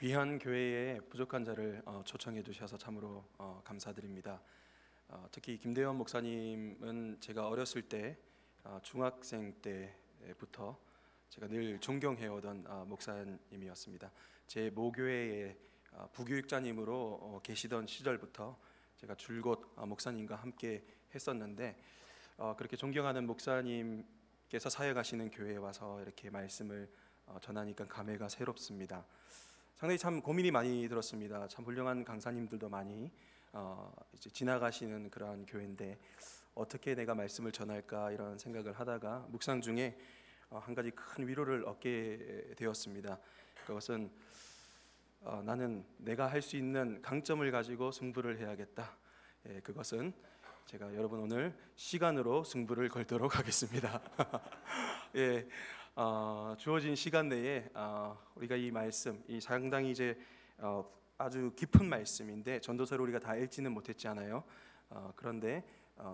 귀한 교회에 부족한 자를 초청해 주셔서 참으로 감사드립니다. 특히 김대현 목사님은 제가 어렸을 때 중학생 때부터 제가 늘 존경해오던 목사님이었습니다. 제 모교회의 부교육자님으로 계시던 시절부터 제가 줄곧 목사님과 함께 했었는데, 그렇게 존경하는 목사님께서 사역하시는 교회에 와서 이렇게 말씀을 전하니까 감회가 새롭습니다. 상당히 참 고민이 많이 들었습니다. 참 훌륭한 강사님들도 많이 이제 지나가시는 그러한 교회인데 어떻게 내가 말씀을 전할까 이런 생각을 하다가 묵상 중에 한 가지 큰 위로를 얻게 되었습니다. 그것은 나는 내가 할 수 있는 강점을 가지고 승부를 해야겠다. 그것은 제가 여러분 오늘 시간으로 승부를 걸도록 하겠습니다. 예. 주어진 시간 내에 우리가 이 말씀, 이 상당히 이제 아주 깊은 말씀인데 전도서를 우리가 다 읽지는 못했잖아요. 그런데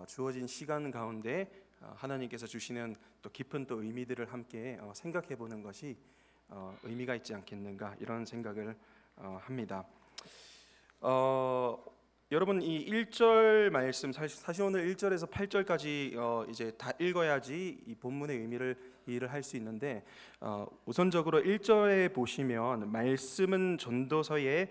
주어진 시간 가운데 하나님께서 주시는 또 깊은 또 의미들을 함께 생각해 보는 것이 의미가 있지 않겠는가 이런 생각을 합니다. 여러분 이 1절 말씀 사실 오늘 1절에서 8절까지 이제 다 읽어야지 이 본문의 의미를 이해를 할 수 있는데 우선적으로 1절에 보시면 말씀은 전도서의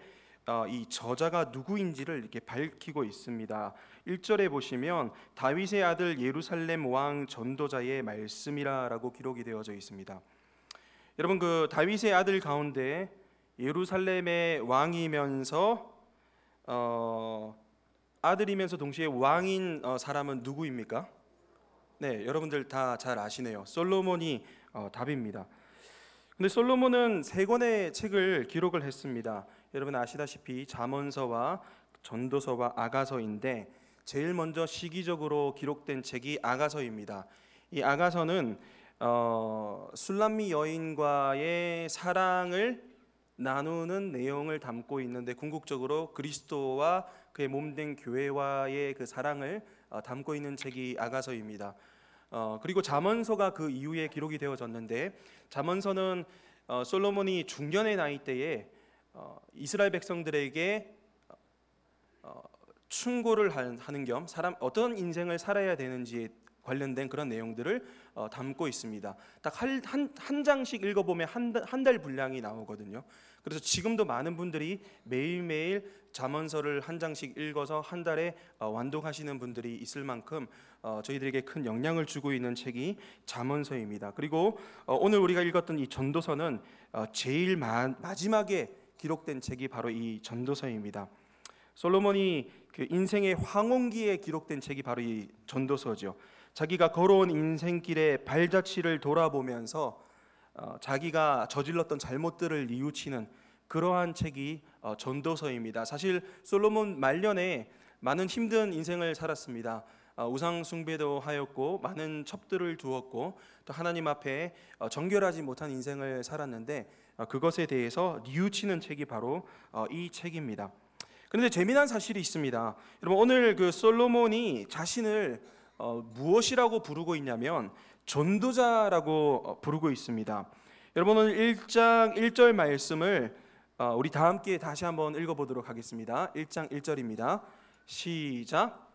이 저자가 누구인지를 이렇게 밝히고 있습니다. 1절에 보시면 다윗의 아들 예루살렘 왕 전도자의 말씀이라고 기록이 되어져 있습니다. 여러분 그 다윗의 아들 가운데 예루살렘의 왕이면서 아들이면서 동시에 왕인 사람은 누구입니까? 네, 여러분들 다 잘 아시네요. 솔로몬이 답입니다. 근데 솔로몬은 3권의 책을 기록을 했습니다. 여러분 아시다시피 잠언서와 전도서와 아가서인데 제일 먼저 시기적으로 기록된 책이 아가서입니다. 이 아가서는 술람미 여인과의 사랑을 나누는 내용을 담고 있는데 궁극적으로 그리스도와 그의 몸된 교회와의 그 사랑을 담고 있는 책이 아가서입니다. 그리고 잠언서가 그 이후에 기록이 되어졌는데 잠언서는 솔로몬이 중년의 나이 때에 이스라엘 백성들에게 충고를 하는 겸 어떤 인생을 살아야 되는지에 관련된 그런 내용들을 담고 있습니다. 딱 한 장씩 읽어보면 한 달 분량이 나오거든요. 그래서 지금도 많은 분들이 매일매일 잠언서를 한 장씩 읽어서 한 달에 완독하시는 분들이 있을 만큼 저희들에게 큰 영향을 주고 있는 책이 잠언서입니다. 그리고 오늘 우리가 읽었던 이 전도서는 제일 마지막에 기록된 책이 바로 이 전도서입니다. 솔로몬이 그 인생의 황혼기에 기록된 책이 바로 이 전도서죠. 자기가 걸어온 인생길의 발자취를 돌아보면서 자기가 저질렀던 잘못들을 뉘우치는 그러한 책이 전도서입니다. 사실 솔로몬 말년에 많은 힘든 인생을 살았습니다. 우상 숭배도 하였고 많은 첩들을 두었고 또 하나님 앞에 정결하지 못한 인생을 살았는데 그것에 대해서 뉘우치는 책이 바로 이 책입니다. 그런데 재미난 사실이 있습니다. 여러분 오늘 그 솔로몬이 자신을 무엇이라고 부르고 있냐면 전도자라고 부르고 있습니다. 여러분 오늘 1장 1절 말씀을 우리 다 함께 다시 한번 읽어보도록 하겠습니다. 1장 1절입니다. 시작.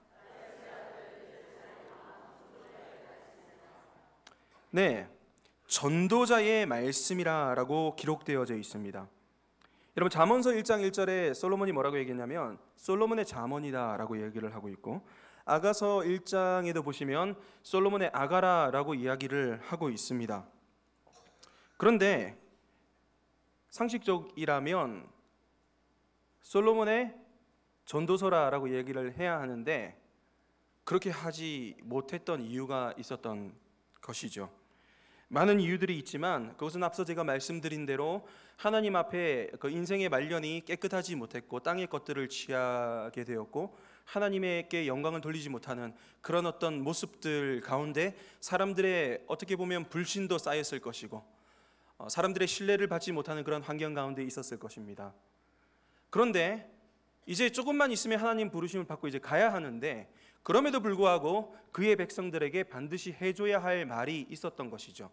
네, 전도자의 말씀이라고 기록되어져 있습니다. 여러분 잠언서 1장 1절에 솔로몬이 뭐라고 얘기했냐면 솔로몬의 잠언이다라고 얘기를 하고 있고 아가서 1장에도 보시면 솔로몬의 아가라라고 이야기를 하고 있습니다. 그런데 상식적이라면 솔로몬의 전도서라라고 얘기를 해야 하는데 그렇게 하지 못했던 이유가 있었던 것이죠. 많은 이유들이 있지만 그것은 앞서 제가 말씀드린 대로 하나님 앞에 그 인생의 말년이 깨끗하지 못했고 땅의 것들을 취하게 되었고 하나님께 영광을 돌리지 못하는 그런 어떤 모습들 가운데 사람들의 어떻게 보면 불신도 쌓였을 것이고 사람들의 신뢰를 받지 못하는 그런 환경 가운데 있었을 것입니다. 그런데 이제 조금만 있으면 하나님 부르심을 받고 이제 가야 하는데 그럼에도 불구하고 그의 백성들에게 반드시 해줘야 할 말이 있었던 것이죠.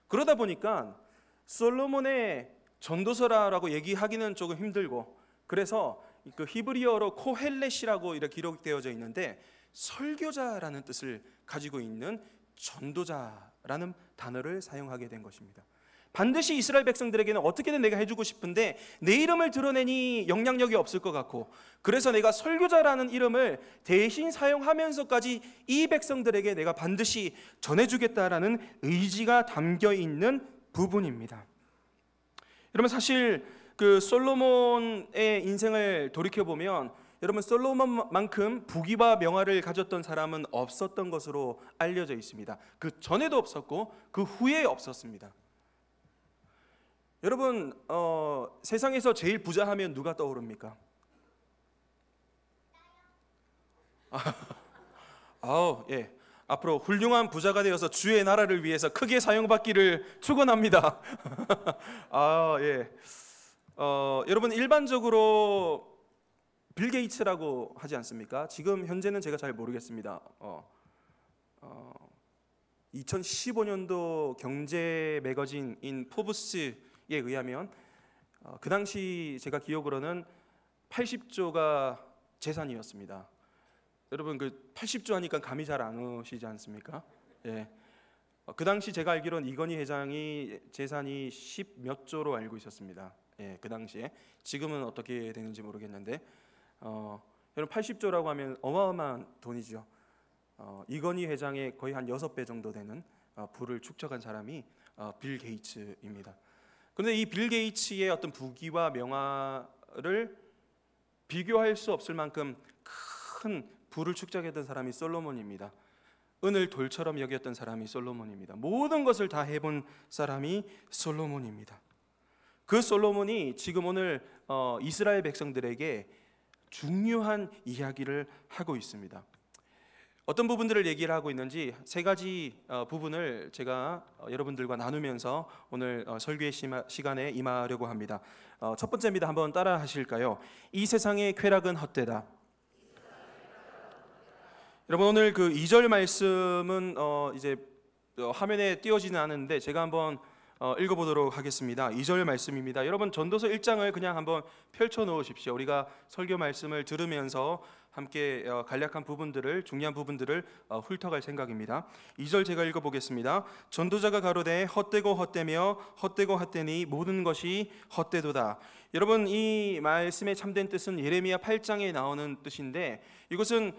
그러다 보니까 솔로몬의 전도서라고 얘기하기는 조금 힘들고, 그래서 그 히브리어로 코헬렛이라고 이렇게 기록되어져 있는데 설교자라는 뜻을 가지고 있는 전도자라는 단어를 사용하게 된 것입니다. 반드시 이스라엘 백성들에게는 어떻게든 내가 해주고 싶은데 내 이름을 드러내니 영향력이 없을 것 같고, 그래서 내가 설교자라는 이름을 대신 사용하면서까지 이 백성들에게 내가 반드시 전해주겠다라는 의지가 담겨 있는 부분입니다. 여러분, 사실 그 솔로몬의 인생을 돌이켜보면 여러분, 솔로몬만큼 부귀와 명화를 가졌던 사람은 없었던 것으로 알려져 있습니다. 그 전에도 없었고 그 후에 없었습니다. 여러분, 세상에서 제일 부자 하면 누가 떠오릅니까? 예. 앞으로 훌륭한 부자가 되어서 주의 나라를 위해서 크게 사용받기를 축원합니다. 예. 여러분, 일반적으로 빌 게이츠라고 하지 않습니까? 지금 현재는 제가 잘 모르겠습니다. 2015년도 경제 매거진인 포브스에 의하면 그 당시 제가 기억으로는 80조가 재산이었습니다. 여러분, 그 80조 하니까 감이 잘 안 오시지 않습니까? 예. 그 당시 제가 알기로는 이건희 회장이 재산이 10몇 조로 알고 있었습니다. 예, 그 당시에. 지금은 어떻게 되는지 모르겠는데, 여러분 80조라고 하면 어마어마한 돈이죠. 이건희 회장의 거의 한 6배 정도 되는 부를 축적한 사람이 빌 게이츠입니다. 그런데 이 빌 게이츠의 어떤 부귀와 명화를 비교할 수 없을 만큼 큰 부를 축적했던 사람이 솔로몬입니다. 은을 돌처럼 여겼던 사람이 솔로몬입니다. 모든 것을 다 해본 사람이 솔로몬입니다. 그 솔로몬이 지금 오늘 이스라엘 백성들에게 중요한 이야기를 하고 있습니다. 어떤 부분들을 얘기를 하고 있는지 세 가지 부분을 제가 여러분들과 나누면서 오늘 설교의 시간에 임하려고 합니다. 첫 번째입니다. 한번 따라 하실까요? 이 세상의 쾌락은 헛되다. 여러분, 오늘 그 2절 말씀은 이제 화면에 띄어지는 않은데 제가 한번 읽어보도록 하겠습니다. 2절 말씀입니다. 여러분, 전도서 1장을 그냥 한번 펼쳐 놓으십시오. 우리가 설교 말씀을 들으면서 함께 간략한 부분들을, 중요한 부분들을 훑어갈 생각입니다. 2절 제가 읽어보겠습니다. 전도자가 가로되 헛되고 헛되며 헛되고 헛되니 모든 것이 헛되도다. 여러분, 이 말씀의 참된 뜻은 예레미야 8장에 나오는 뜻인데, 이것은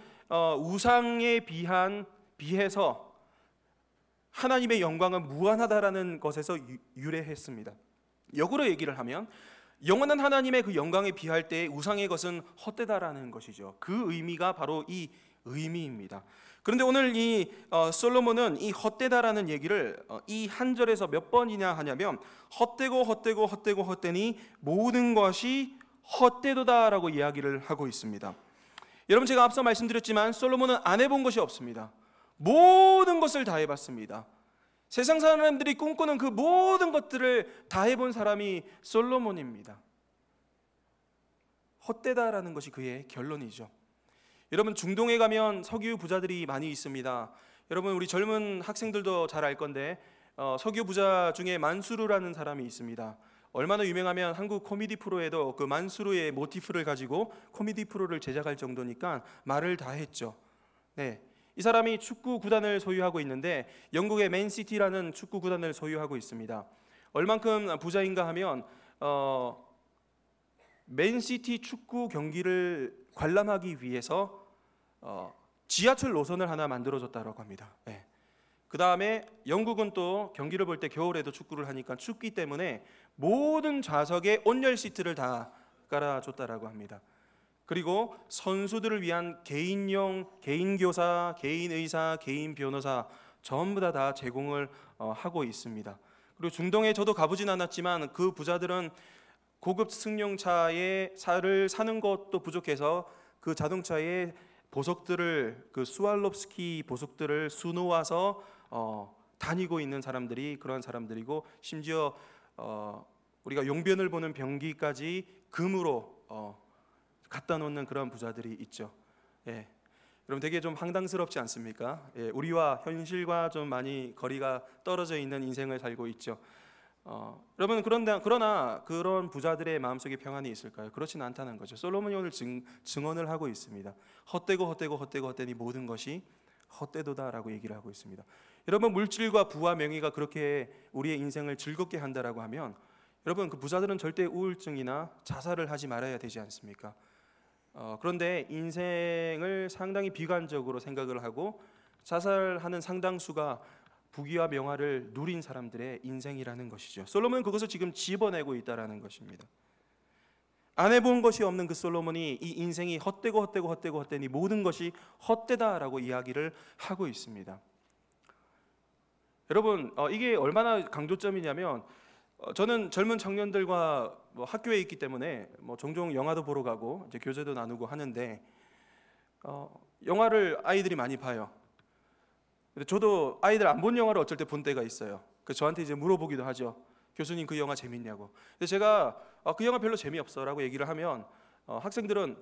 우상에 비해서 하나님의 영광은 무한하다라는 것에서 유래했습니다. 역으로 얘기를 하면 영원한 하나님의 그 영광에 비할 때 우상의 것은 헛되다라는 것이죠. 그 의미가 바로 이 의미입니다. 그런데 오늘 이 솔로몬은 이 헛되다라는 얘기를 이 한 절에서 몇 번이나 하냐면 헛되고 헛되고 헛되고 헛되니 모든 것이 헛되도다라고 이야기를 하고 있습니다. 여러분, 제가 앞서 말씀드렸지만 솔로몬은 안 해본 것이 없습니다. 모든 것을 다 해봤습니다. 세상 사람들이 꿈꾸는 그 모든 것들을 다 해본 사람이 솔로몬입니다. 헛되다라는 것이 그의 결론이죠. 여러분, 중동에 가면 석유 부자들이 많이 있습니다. 여러분, 우리 젊은 학생들도 잘 알 건데 석유 부자 중에 만수르라는 사람이 있습니다. 얼마나 유명하면 한국 코미디 프로에도 그 만수르의 모티프를 가지고 코미디 프로를 제작할 정도니까 말을 다 했죠. 네, 이 사람이 축구 구단을 소유하고 있는데 영국의 맨시티라는 축구 구단을 소유하고 있습니다. 얼만큼 부자인가 하면 맨시티 축구 경기를 관람하기 위해서 지하철 노선을 하나 만들어줬다고 합니다. 네. 그 다음에 영국은 또 경기를 볼 때 겨울에도 축구를 하니까 춥기 때문에 모든 좌석에 온열 시트를 다 깔아줬다라고 합니다. 그리고 선수들을 위한 개인용, 개인 교사, 개인 의사, 개인 변호사 전부 다 제공을 하고 있습니다. 그리고 중동에 저도 가보진 않았지만 그 부자들은 고급 승용차에 살을 사는 것도 부족해서 그 자동차에 보석들을, 그 스왈롭스키 보석들을 수놓아서 다니고 있는 사람들이 그런 사람들이고, 심지어 우리가 용변을 보는 병기까지 금으로 갖다 놓는 그런 부자들이 있죠. 예. 여러분, 되게 좀 황당스럽지 않습니까? 예, 우리와 현실과 좀 많이 거리가 떨어져 있는 인생을 살고 있죠. 여러분, 그러나 그런 부자들의 마음속에 평안이 있을까요? 그렇지는 않다는 거죠. 솔로몬이 오늘 증언을 하고 있습니다. 헛되니 모든 것이 헛되도다라고 얘기를 하고 있습니다. 여러분, 물질과 부와 명예가 그렇게 우리의 인생을 즐겁게 한다라고 하면, 여러분, 그 부자들은 절대 우울증이나 자살을 하지 말아야 되지 않습니까? 그런데 인생을 상당히 비관적으로 생각을 하고 자살하는 상당수가 부귀와 명화를 누린 사람들의 인생이라는 것이죠. 솔로몬은 그것을 지금 집어내고 있다라는 것입니다. 안 해본 것이 없는 그 솔로몬이 이 인생이 헛되니 모든 것이 헛되다라고 이야기를 하고 있습니다. 여러분, 이게 얼마나 강조점이냐면, 저는 젊은 청년들과 학교에 있기 때문에 종종 영화도 보러 가고 이제 교제도 나누고 하는데, 영화를 아이들이 많이 봐요. 근데 저도 아이들 안 본 영화를 어쩔 때 본 때가 있어요. 그래서 저한테 이제 물어보기도 하죠. 교수님, 그 영화 재밌냐고. 근데 제가 그 영화 별로 재미없어라고 얘기를 하면, 학생들은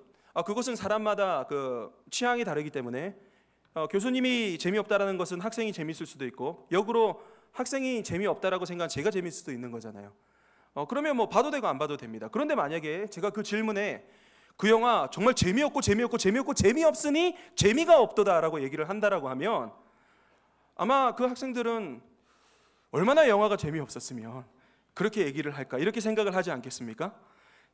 그것은 사람마다 그 취향이 다르기 때문에 교수님이 재미없다라는 것은 학생이 재밌을 수도 있고, 역으로 학생이 재미없다라고 생각한 제가 재밌을 수도 있는 거잖아요. 그러면 뭐 봐도 되고 안 봐도 됩니다. 그런데 만약에 제가 그 질문에 그 영화 정말 재미없으니 재미가 없도다라고 얘기를 한다라고 하면, 아마 그 학생들은 얼마나 영화가 재미없었으면 그렇게 얘기를 할까, 이렇게 생각을 하지 않겠습니까?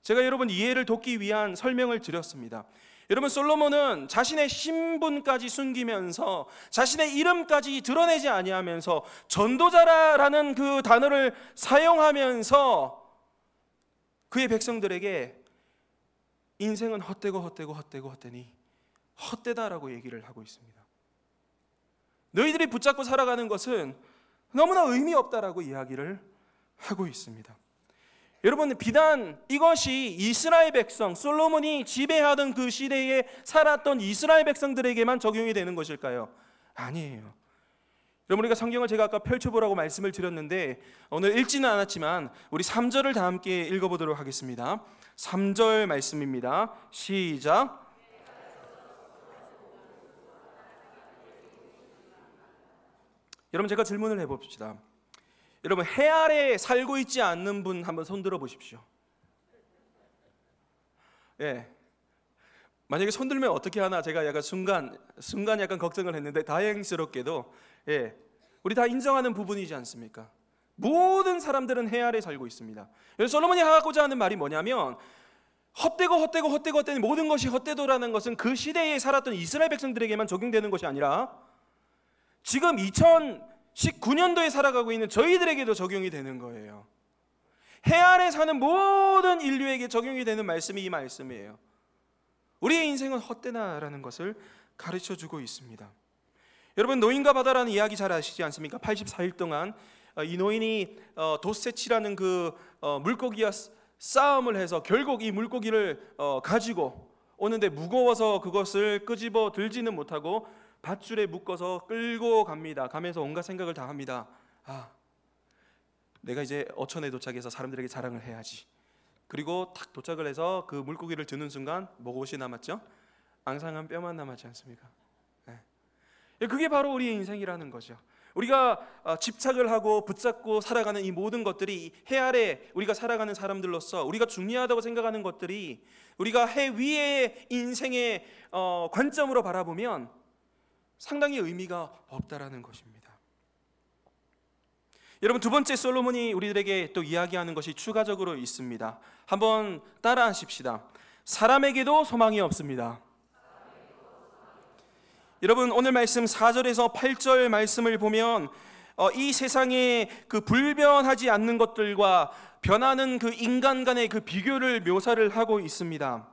제가 여러분 이해를 돕기 위한 설명을 드렸습니다. 여러분, 솔로몬은 자신의 신분까지 숨기면서 자신의 이름까지 드러내지 아니하면서 전도자라는 그 단어를 사용하면서 그의 백성들에게 인생은 헛되니 헛되다라고 얘기를 하고 있습니다. 너희들이 붙잡고 살아가는 것은 너무나 의미 없다라고 이야기를 하고 있습니다. 여러분, 비단 이것이 이스라엘 백성, 솔로몬이 지배하던 그 시대에 살았던 이스라엘 백성들에게만 적용이 되는 것일까요? 아니에요. 여러분, 우리가 성경을 제가 아까 펼쳐보라고 말씀을 드렸는데 오늘 읽지는 않았지만 우리 3절을 다 함께 읽어보도록 하겠습니다. 3절 말씀입니다. 시작. 여러분, 제가 질문을 해봅시다. 여러분, 해 아래 살고 있지 않는 분 한번 손 들어 보십시오. 예. 만약에 손 들면 어떻게 하나 제가 약간 순간 약간 걱정을 했는데, 다행스럽게도 우리 다 인정하는 부분이지 않습니까? 모든 사람들은 해 아래 살고 있습니다. 솔로몬이 하고자 하는 말이 뭐냐면, 헛되니 모든 것이 헛되도라는 것은 그 시대에 살았던 이스라엘 백성들에게만 적용되는 것이 아니라 지금 2019년도에 살아가고 있는 저희들에게도 적용이 되는 거예요. 해 아래 사는 모든 인류에게 적용이 되는 말씀이 이 말씀이에요. 우리의 인생은 헛되다라는 것을 가르쳐주고 있습니다. 여러분, 노인과 바다라는 이야기 잘 아시지 않습니까? 84일 동안 이 노인이 도세치라는 그 물고기와 싸움을 해서 결국 이 물고기를 가지고 오는데 무거워서 그것을 끄집어 들지는 못하고 밧줄에 묶어서 끌고 갑니다. 가면서 온갖 생각을 다 합니다. 내가 이제 어천에 도착해서 사람들에게 자랑을 해야지. 그리고 딱 도착을 해서 그 물고기를 드는 순간 무엇이 남았죠? 앙상한 뼈만 남았지 않습니까? 그게 바로 우리의 인생이라는 거죠. 우리가 집착을 하고 붙잡고 살아가는 이 모든 것들이 해 아래 우리가 살아가는 사람들로서 우리가 중요하다고 생각하는 것들이 우리가 해 위의 인생의 관점으로 바라보면 상당히 의미가 없다라는 것입니다. 여러분, 두 번째 솔로몬이 우리들에게 또 이야기하는 것이 추가적으로 있습니다. 한번 따라하십시다. 사람에게도 소망이 없습니다. 여러분, 오늘 말씀 4절에서 8절 말씀을 보면 이 세상에 그 불변하지 않는 것들과 변하는 그 인간 간의 그 비교를 묘사를 하고 있습니다.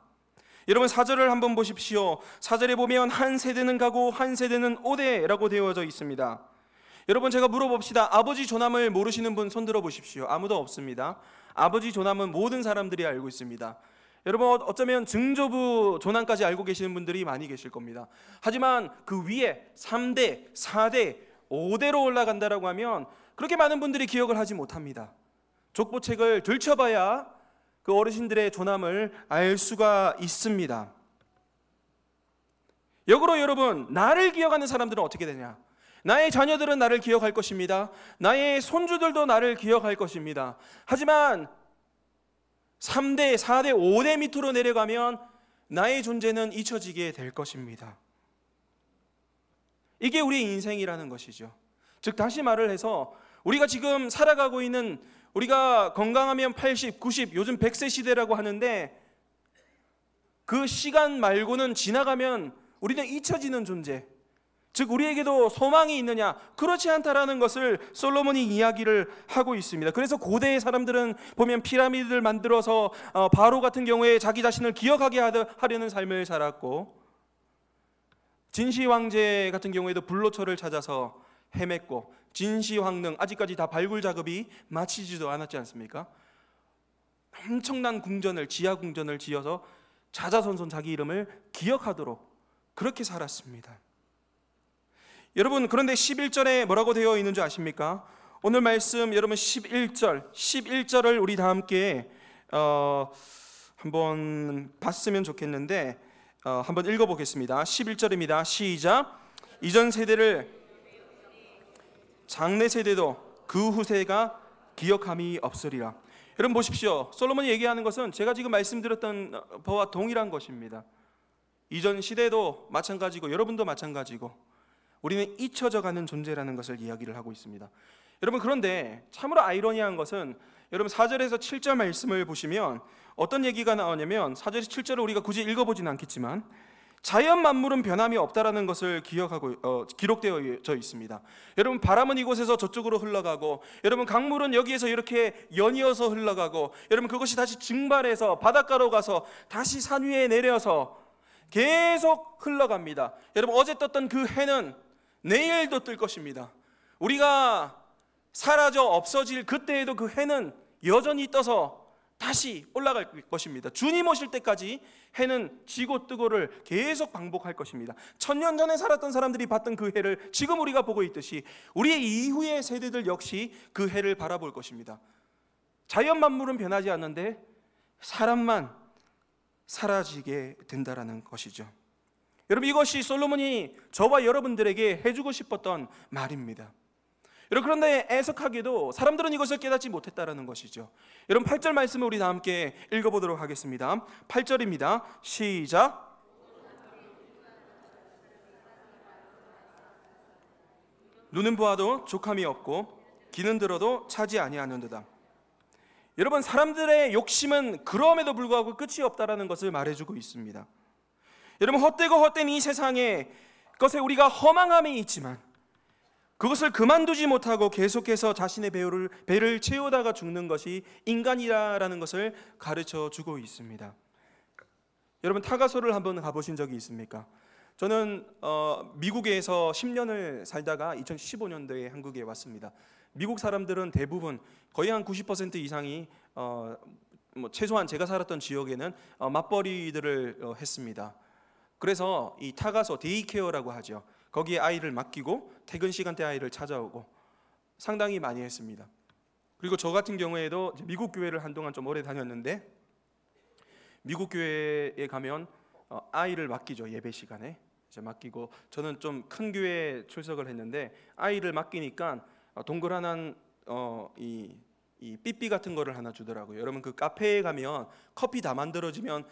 여러분, 4절을 한번 보십시오. 4절에 보면 한 세대는 가고 한 세대는 오되라고 되어져 있습니다. 여러분, 제가 물어봅시다. 아버지 조남을 모르시는 분 손 들어 보십시오. 아무도 없습니다. 아버지 조남은 모든 사람들이 알고 있습니다. 여러분, 어쩌면 증조부 조남까지 알고 계시는 분들이 많이 계실 겁니다. 하지만 그 위에 3대, 4대, 5대로 올라간다라고 하면 그렇게 많은 분들이 기억을 하지 못합니다. 족보책을 들춰봐야 그 어르신들의 조남을 알 수가 있습니다. 역으로 여러분, 나를 기억하는 사람들은 어떻게 되냐? 나의 자녀들은 나를 기억할 것입니다. 나의 손주들도 나를 기억할 것입니다. 하지만 3대, 4대, 5대 밑으로 내려가면 나의 존재는 잊혀지게 될 것입니다. 이게 우리의 인생이라는 것이죠. 즉 다시 말을 해서 우리가 지금 살아가고 있는, 우리가 건강하면 80, 90, 요즘 100세 시대라고 하는데 그 시간 말고는 지나가면 우리는 잊혀지는 존재, 즉 우리에게도 소망이 있느냐? 그렇지 않다라는 것을 솔로몬이 이야기를 하고 있습니다. 그래서 고대의 사람들은 보면 피라미드를 만들어서 바로 같은 경우에 자기 자신을 기억하게 하려는 삶을 살았고, 진시 황제 같은 경우에도 불로초를 찾아서 헤맸고, 진시황릉 아직까지 다 발굴 작업이 마치지도 않았지 않습니까? 엄청난 궁전을, 지하 궁전을 지어서 자자손손 자기 이름을 기억하도록 그렇게 살았습니다. 여러분, 그런데 11절에 뭐라고 되어 있는 줄 아십니까? 오늘 말씀 여러분 11절을 우리 다 함께 한번 봤으면 좋겠는데 한번 읽어보겠습니다. 11절입니다. 시작. 이전 세대를 장래 세대도 그 후세가 기억함이 없으리라. 여러분 보십시오. 솔로몬이 얘기하는 것은 제가 지금 말씀드렸던 바와 동일한 것입니다. 이전 시대도 마찬가지고 여러분도 마찬가지고 우리는 잊혀져가는 존재라는 것을 이야기를 하고 있습니다. 여러분, 그런데 참으로 아이러니한 것은 여러분 4절에서 7절 말씀을 보시면 어떤 얘기가 나오냐면, 4절에서 7절을 우리가 굳이 읽어보지는 않겠지만 자연 만물은 변함이 없다라는 것을 기록되어 있습니다. 여러분, 바람은 이곳에서 저쪽으로 흘러가고, 여러분 강물은 여기에서 이렇게 연이어서 흘러가고, 여러분 그것이 다시 증발해서 바닷가로 가서 다시 산 위에 내려서 계속 흘러갑니다. 여러분, 어제 떴던 그 해는 내일도 뜰 것입니다. 우리가 사라져 없어질 그때에도 그 해는 여전히 떠서 다시 올라갈 것입니다. 주님 오실 때까지 해는 지고 뜨고를 계속 반복할 것입니다. 1000년 전에 살았던 사람들이 봤던 그 해를 지금 우리가 보고 있듯이 우리의 이후의 세대들 역시 그 해를 바라볼 것입니다. 자연 만물은 변하지 않는데 사람만 사라지게 된다라는 것이죠. 여러분, 이것이 솔로몬이 저와 여러분들에게 해주고 싶었던 말입니다. 여러분, 그런데 애석하게도 사람들은 이것을 깨닫지 못했다라는 것이죠. 여러분, 8절 말씀을 우리 다 함께 읽어보도록 하겠습니다. 8절입니다. 시작. 눈은 보아도 족함이 없고 귀는 들어도 차지 아니하는도다. 여러분, 사람들의 욕심은 그럼에도 불구하고 끝이 없다라는 것을 말해주고 있습니다. 여러분, 헛되고 헛된 이 세상에 것에 우리가 허망함이 있지만 그것을 그만두지 못하고 계속해서 자신의 배를 채우다가 죽는 것이 인간이라는 것을 가르쳐 주고 있습니다. 여러분, 타가소를 한번 가보신 적이 있습니까? 저는 미국에서 10년을 살다가 2015년도에 한국에 왔습니다. 미국 사람들은 대부분 거의 한 90% 이상이 최소한 제가 살았던 지역에는 맞벌이들을 했습니다. 그래서 이 타가소, 데이케어라고 하죠. 거기에 아이를 맡기고 퇴근 시간대 아이를 찾아오고 상당히 많이 했습니다. 그리고 저 같은 경우에도 미국 교회를 한동안 좀 오래 다녔는데, 미국 교회에 가면 아이를 맡기죠. 예배 시간에 이제 맡기고, 저는 좀 큰 교회에 출석을 했는데 아이를 맡기니까 동그란한 이 삐삐 같은 거를 하나 주더라고요. 여러분, 그 카페에 가면 커피 다 만들어지면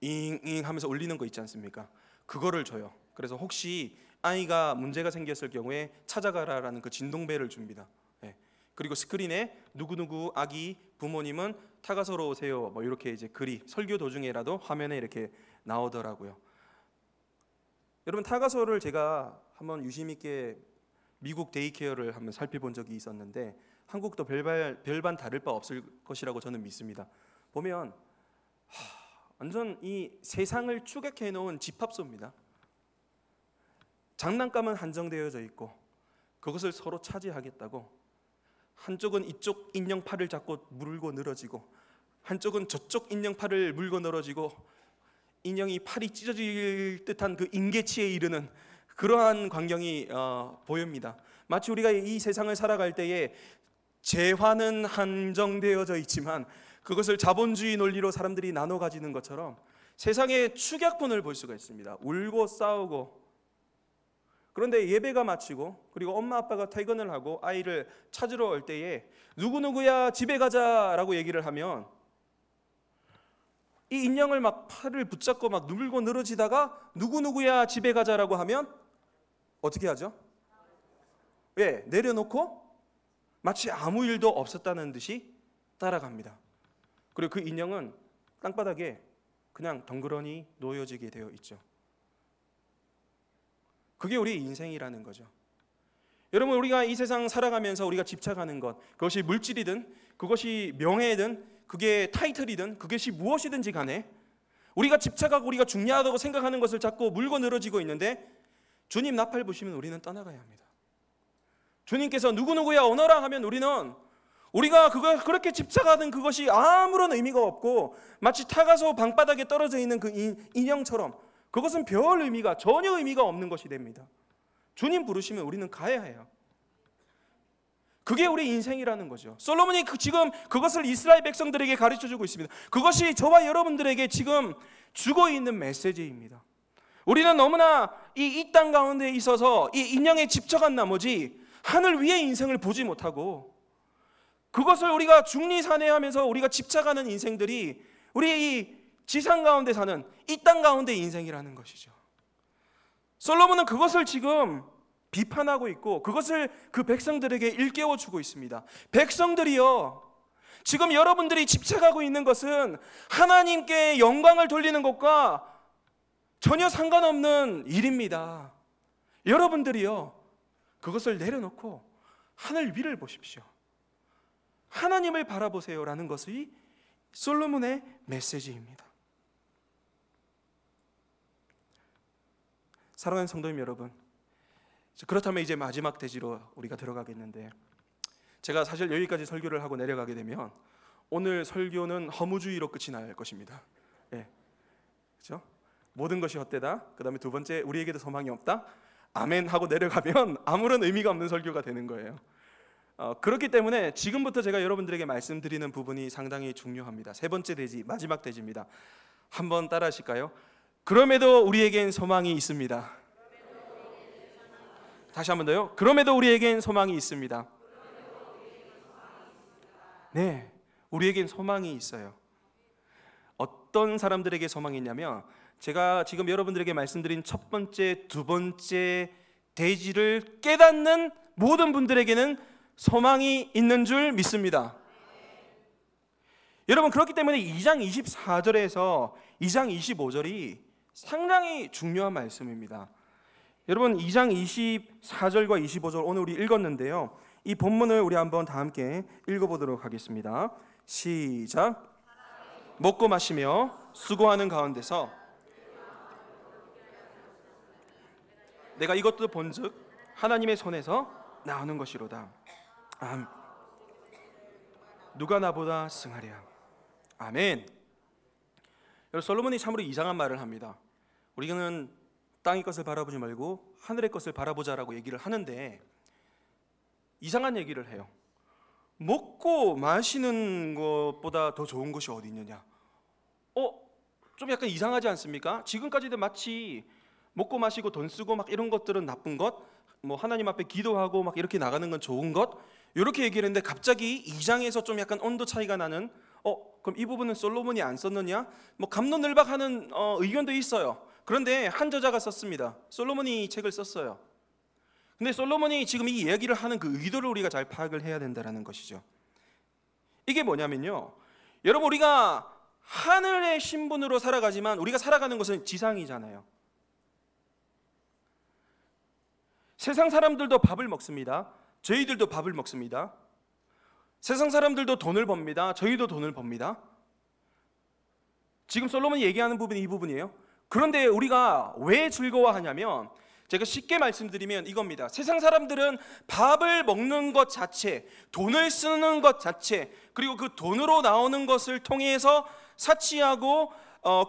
잉잉 하면서 울리는 거 있지 않습니까? 그거를 줘요. 그래서 혹시 아이가 문제가 생겼을 경우에 찾아가라라는 그 진동벨을 줍니다. 네. 그리고 스크린에 누구누구 아기 부모님은 타가소로 오세요, 뭐 이렇게 이제 글이 설교 도중에라도 화면에 이렇게 나오더라고요. 여러분, 타가소를 제가 한번 유심 있게 미국 데이케어를 한번 살펴본 적이 있었는데 한국도 별반 다를 바 없을 것이라고 저는 믿습니다. 보면 완전 이 세상을 추격해 놓은 집합소입니다. 장난감은 한정되어져 있고 그것을 서로 차지하겠다고, 한쪽은 이쪽 인형팔을 잡고 물고 늘어지고 한쪽은 저쪽 인형팔을 물고 늘어지고 인형이 팔이 찢어질 듯한 그 임계치에 이르는 그러한 광경이 보입니다. 마치 우리가 이 세상을 살아갈 때에 재화는 한정되어져 있지만 그것을 자본주의 논리로 사람들이 나눠 가지는 것처럼 세상의 축약본을 볼 수가 있습니다. 울고 싸우고 그런데 예배가 마치고 그리고 엄마 아빠가 퇴근을 하고 아이를 찾으러 올 때에 누구누구야 집에 가자라고 얘기를 하면 이 인형을 막 팔을 붙잡고 막 누르고 늘어지다가 누구누구야 집에 가자라고 하면 어떻게 하죠? 예, 내려놓고 마치 아무 일도 없었다는 듯이 따라갑니다. 그리고 그 인형은 땅바닥에 그냥 덩그러니 놓여지게 되어 있죠. 그게 우리 인생이라는 거죠. 여러분, 우리가 이 세상 살아가면서 우리가 집착하는 것, 그것이 물질이든 그것이 명예든 그게 타이틀이든 그것이 무엇이든지 간에 우리가 집착하고 우리가 중요하다고 생각하는 것을 자꾸 물고 늘어지고 있는데 주님 나팔 부시면 우리는 떠나가야 합니다. 주님께서 누구누구야 오너라 하면 우리가 그렇게 집착하는 그것이 아무런 의미가 없고 마치 타가서 방바닥에 떨어져 있는 그 인형처럼 그것은 별 의미가 전혀 의미가 없는 것이 됩니다. 주님 부르시면 우리는 가야 해요. 그게 우리 인생이라는 거죠. 솔로몬이 지금 그것을 이스라엘 백성들에게 가르쳐주고 있습니다. 그것이 저와 여러분들에게 지금 주고 있는 메시지입니다. 우리는 너무나 이 땅 가운데 있어서 이 인형에 집착한 나머지 하늘 위의 인생을 보지 못하고 그것을 우리가 중리산회하면서 우리가 집착하는 인생들이 우리 이 지상 가운데 사는 이 땅 가운데 인생이라는 것이죠. 솔로몬은 그것을 지금 비판하고 있고 그것을 그 백성들에게 일깨워주고 있습니다. 백성들이여, 지금 여러분들이 집착하고 있는 것은 하나님께 영광을 돌리는 것과 전혀 상관없는 일입니다. 여러분들이여, 그것을 내려놓고 하늘 위를 보십시오. 하나님을 바라보세요라는 것이 솔로몬의 메시지입니다. 사랑하는 성도님 여러분, 그렇다면 이제 마지막 대지로 우리가 들어가겠는데, 제가 사실 여기까지 설교를 하고 내려가게 되면 오늘 설교는 허무주의로 끝이 날 것입니다. 예, 그렇죠? 모든 것이 헛되다. 그 다음에 두 번째, 우리에게도 소망이 없다. 아멘 하고 내려가면 아무런 의미가 없는 설교가 되는 거예요. 그렇기 때문에 지금부터 제가 여러분들에게 말씀드리는 부분이 상당히 중요합니다. 세 번째 대지, 마지막 대지입니다. 한번 따라 하실까요? 그럼에도 우리에겐 소망이 있습니다. 다시 한 번 더요. 그럼에도 우리에겐 소망이 있습니다. 네, 우리에겐 소망이 있어요. 어떤 사람들에게 소망이 있냐면, 제가 지금 여러분들에게 말씀드린 첫 번째, 두 번째 대지를 깨닫는 모든 분들에게는 소망이 있는 줄 믿습니다. 여러분, 그렇기 때문에 2장 24절에서 2장 25절이 상당히 중요한 말씀입니다. 여러분, 2장 24절과 25절 오늘 우리 읽었는데요, 이 본문을 우리 한번 다 함께 읽어보도록 하겠습니다. 시작. 먹고 마시며 수고하는 가운데서 내가 이것도 본즉 하나님의 손에서 나오는 것이로다. 누가 나보다 승하랴. 아멘. 여러분, 솔로몬이 참으로 이상한 말을 합니다. 우리는 땅의 것을 바라보지 말고 하늘의 것을 바라보자라고 얘기를 하는데 이상한 얘기를 해요. 먹고 마시는 것보다 더 좋은 것이 어디 있느냐. 좀 약간 이상하지 않습니까? 지금까지도 마치 먹고 마시고 돈 쓰고 막 이런 것들은 나쁜 것, 뭐 하나님 앞에 기도하고 막 이렇게 나가는 건 좋은 것, 이렇게 얘기를 했는데 갑자기 2장에서 좀 약간 온도 차이가 나는, 그럼 이 부분은 솔로몬이 안 썼느냐? 뭐 갑론을박하는 의견도 있어요. 그런데 한 저자가 썼습니다. 솔로몬이 이 책을 썼어요. 근데 솔로몬이 지금 이 이야기를 하는 그 의도를 우리가 잘 파악을 해야 된다는 것이죠. 이게 뭐냐면요, 여러분, 우리가 하늘의 신분으로 살아가지만 우리가 살아가는 것은 지상이잖아요. 세상 사람들도 밥을 먹습니다. 저희들도 밥을 먹습니다. 세상 사람들도 돈을 법니다. 저희도 돈을 법니다. 지금 솔로몬이 얘기하는 부분이 이 부분이에요. 그런데 우리가 왜 즐거워하냐면, 제가 쉽게 말씀드리면 이겁니다. 세상 사람들은 밥을 먹는 것 자체, 돈을 쓰는 것 자체, 그리고 그 돈으로 나오는 것을 통해서 사치하고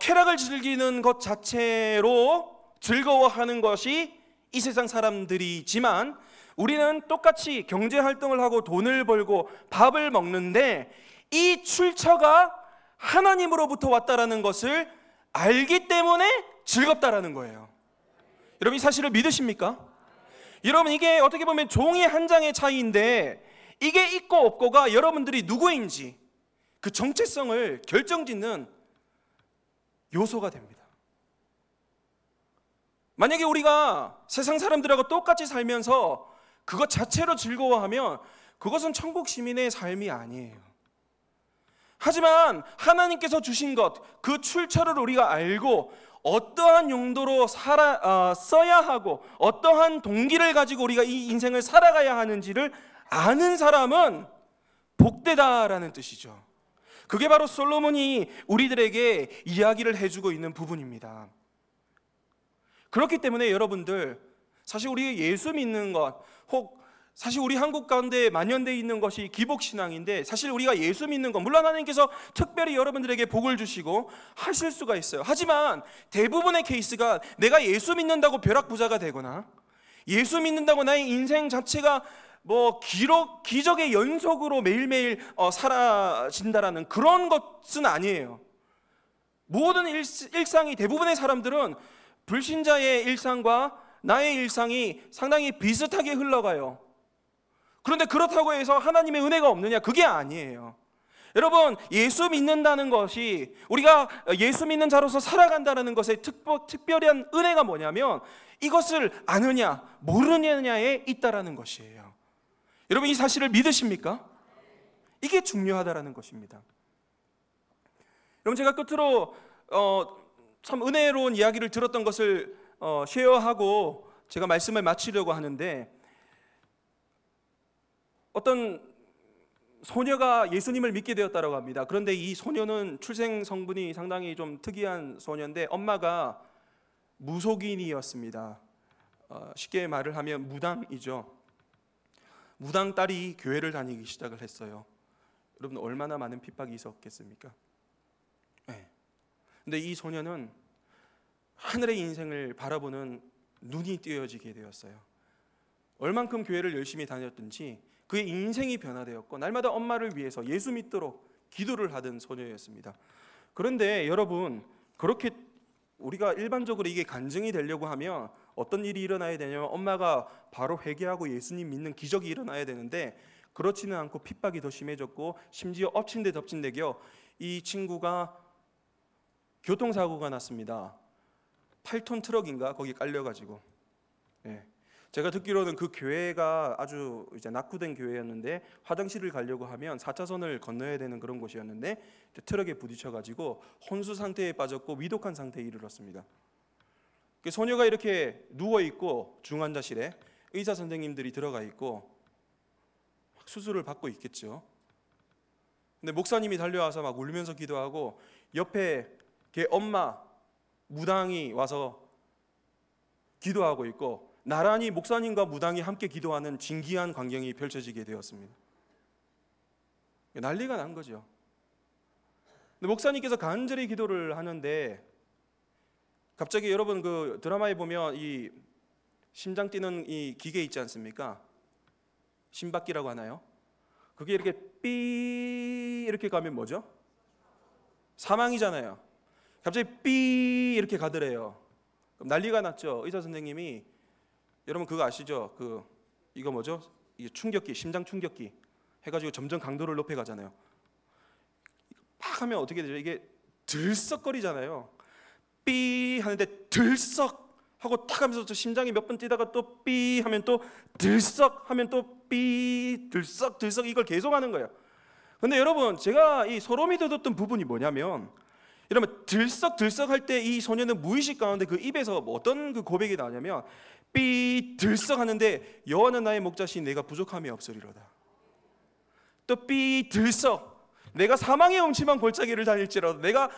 쾌락을 즐기는 것 자체로 즐거워하는 것이 이 세상 사람들이지만, 우리는 똑같이 경제활동을 하고 돈을 벌고 밥을 먹는데 이 출처가 하나님으로부터 왔다라는 것을 알기 때문에 즐겁다라는 거예요. 여러분, 이 사실을 믿으십니까? 여러분, 이게 어떻게 보면 종이 한 장의 차이인데 이게 있고 없고가 여러분들이 누구인지 그 정체성을 결정짓는 요소가 됩니다. 만약에 우리가 세상 사람들하고 똑같이 살면서 그것 자체로 즐거워하면 그것은 천국 시민의 삶이 아니에요. 하지만 하나님께서 주신 것, 그 출처를 우리가 알고 어떠한 용도로 써야 하고 어떠한 동기를 가지고 우리가 이 인생을 살아가야 하는지를 아는 사람은 복되다라는 뜻이죠. 그게 바로 솔로몬이 우리들에게 이야기를 해주고 있는 부분입니다. 그렇기 때문에 여러분들, 사실 우리 예수 믿는 것, 혹 사실 우리 한국 가운데 만연되어 있는 것이 기복신앙인데, 사실 우리가 예수 믿는 것, 물론 하나님께서 특별히 여러분들에게 복을 주시고 하실 수가 있어요. 하지만 대부분의 케이스가 내가 예수 믿는다고 벼락부자가 되거나 예수 믿는다고 나의 인생 자체가 기적의 연속으로 매일매일 사라진다라는 그런 것은 아니에요. 모든 일상이, 대부분의 사람들은 불신자의 일상과 나의 일상이 상당히 비슷하게 흘러가요. 그런데 그렇다고 해서 하나님의 은혜가 없느냐? 그게 아니에요. 여러분, 예수 믿는다는 것이, 우리가 예수 믿는 자로서 살아간다는 것의 특별한 은혜가 뭐냐면 이것을 아느냐 모르느냐에 있다라는 것이에요. 여러분, 이 사실을 믿으십니까? 이게 중요하다라는 것입니다. 여러분, 제가 끝으로 참 은혜로운 이야기를 들었던 것을 쉐어하고 제가 말씀을 마치려고 하는데, 어떤 소녀가 예수님을 믿게 되었다고 합니다. 그런데 이 소녀는 출생 성분이 상당히 좀 특이한 소녀인데 엄마가 무속인이었습니다. 쉽게 말을 하면 무당이죠. 무당 딸이 교회를 다니기 시작을 했어요. 여러분, 얼마나 많은 핍박이 있었겠습니까? 네. 근데 이 소녀는 하늘의 인생을 바라보는 눈이 띄어지게 되었어요. 얼만큼 교회를 열심히 다녔든지 그의 인생이 변화되었고 날마다 엄마를 위해서 예수 믿도록 기도를 하던 소녀였습니다. 그런데 여러분, 그렇게 우리가 일반적으로 이게 간증이 되려고 하면 어떤 일이 일어나야 되냐면 엄마가 바로 회개하고 예수님 믿는 기적이 일어나야 되는데 그렇지는 않고 핍박이 더 심해졌고 심지어 엎친 데 덮친 데겨 이 친구가 교통사고가 났습니다. 8톤 트럭인가 거기 깔려가지고. 네. 제가 듣기로는 그 교회가 아주 이제 낙후된 교회였는데 화장실을 가려고 하면 4차선을 건너야 되는 그런 곳이었는데 트럭에 부딪혀가지고 혼수 상태에 빠졌고 위독한 상태에 이르렀습니다. 소녀가 이렇게 누워있고 중환자실에 의사 선생님들이 들어가 있고 수술을 받고 있겠죠. 근데 목사님이 달려와서 막 울면서 기도하고 옆에 걔 엄마 무당이 와서 기도하고 있고 나란히 목사님과 무당이 함께 기도하는 진기한 광경이 펼쳐지게 되었습니다. 난리가 난 거죠. 근데 목사님께서 간절히 기도를 하는데 갑자기 여러분 그 드라마에 보면 이 심장 뛰는 이 기계 있지 않습니까? 심박기라고 하나요? 그게 이렇게 삐 이렇게 가면 뭐죠? 사망이잖아요. 갑자기 삐 이렇게 가더래요. 그럼 난리가 났죠. 의사 선생님이 여러분 그거 아시죠? 이거 뭐죠? 이게 충격기, 심장 충격기 해가지고 점점 강도를 높여가잖아요. 팍 하면 어떻게 되죠? 이게 들썩거리잖아요. 삐 하는데 들썩 하고 탁 하면서 저 심장이 몇 번 뛰다가 또 삐 하면 또 들썩 하면 또 삐 들썩 들썩 이걸 계속하는 거예요. 근데 여러분 제가 이 소름이 돋았던 부분이 뭐냐면 여러분 들썩 들썩 할 때 이 소녀는 무의식 가운데 그 입에서 어떤 그 고백이 나오냐면 삐 들썩 하는데 여호와는 나의 목자시니 내가 부족함이 없으리로다. 또 삐 들썩 내가 사망의 음침한 골짜기를 다닐지라도 내가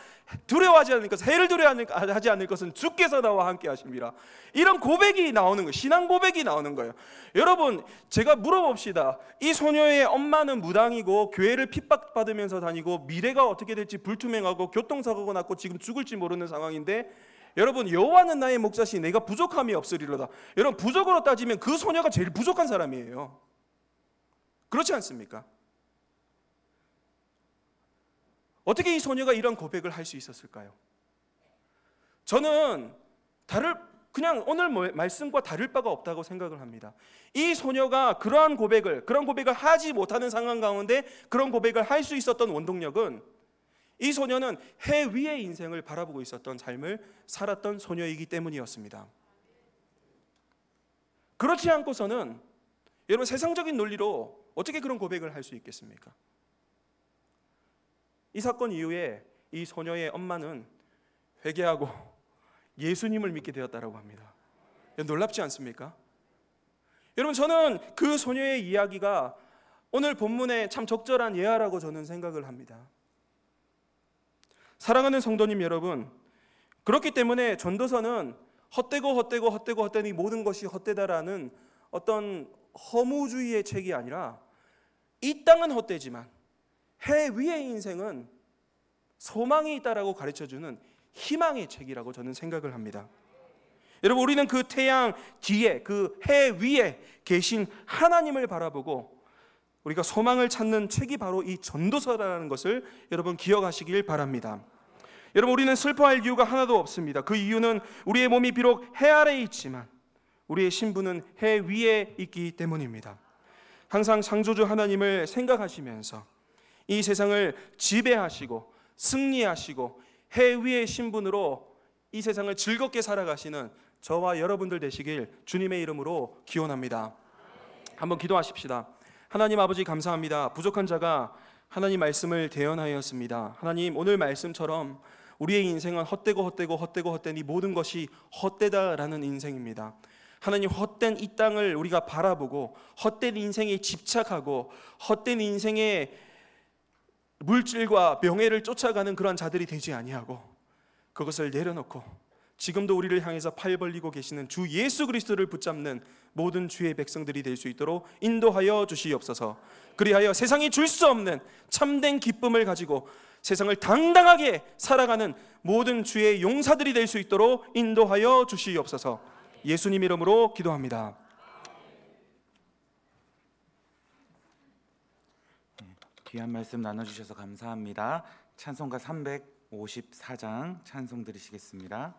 두려워하지 않을 것, 해를 두려워하지 않을 것은 주께서 나와 함께 하십니다. 이런 고백이 나오는 거예요. 신앙 고백이 나오는 거예요. 여러분 제가 물어봅시다. 이 소녀의 엄마는 무당이고 교회를 핍박받으면서 다니고 미래가 어떻게 될지 불투명하고 교통사고가 났고 지금 죽을지 모르는 상황인데 여러분 여호와는 나의 목자시니 내가 부족함이 없으리로다. 여러분 부족으로 따지면 그 소녀가 제일 부족한 사람이에요. 그렇지 않습니까? 어떻게 이 소녀가 이런 고백을 할 수 있었을까요? 저는 그냥 오늘 말씀과 다를 바가 없다고 생각을 합니다. 이 소녀가 그런 고백을 하지 못하는 상황 가운데 그런 고백을 할 수 있었던 원동력은, 이 소녀는 해 위의 인생을 바라보고 있었던 삶을 살았던 소녀이기 때문이었습니다. 그렇지 않고서는 여러분, 세상적인 논리로 어떻게 그런 고백을 할 수 있겠습니까? 이 사건 이후에 이 소녀의 엄마는 회개하고 예수님을 믿게 되었다고 합니다. 놀랍지 않습니까? 여러분, 저는 그 소녀의 이야기가 오늘 본문에 참 적절한 예화라고 저는 생각을 합니다. 사랑하는 성도님 여러분, 그렇기 때문에 전도서는 헛되니 모든 것이 헛되다라는 어떤 허무주의의 책이 아니라, 이 땅은 헛되지만 해 위의 인생은 소망이 있다라고 가르쳐주는 희망의 책이라고 저는 생각을 합니다. 여러분, 우리는 그 태양 뒤에, 그 해 위에 계신 하나님을 바라보고 우리가 소망을 찾는 책이 바로 이 전도서라는 것을 여러분 기억하시길 바랍니다. 여러분, 우리는 슬퍼할 이유가 하나도 없습니다. 그 이유는 우리의 몸이 비록 해 아래에 있지만 우리의 신부는 해 위에 있기 때문입니다. 항상 창조주 하나님을 생각하시면서 이 세상을 지배하시고 승리하시고 해 위의 신분으로 이 세상을 즐겁게 살아가시는 저와 여러분들 되시길 주님의 이름으로 기원합니다. 한번 기도하십시다. 하나님 아버지, 감사합니다. 부족한 자가 하나님 말씀을 대언하였습니다. 하나님, 오늘 말씀처럼 우리의 인생은 헛되니 모든 것이 헛되다라는 인생입니다. 하나님, 헛된 이 땅을 우리가 바라보고 헛된 인생에 집착하고 헛된 인생의 물질과 명예를 쫓아가는 그런 자들이 되지 아니하고 그것을 내려놓고 지금도 우리를 향해서 팔 벌리고 계시는 주 예수 그리스도를 붙잡는 모든 주의 백성들이 될 수 있도록 인도하여 주시옵소서. 그리하여 세상이 줄 수 없는 참된 기쁨을 가지고 세상을 당당하게 살아가는 모든 주의 용사들이 될 수 있도록 인도하여 주시옵소서. 예수님 이름으로 기도합니다. 귀한 말씀 나눠주셔서 감사합니다. 찬송가 354장 찬송 드리시겠습니다.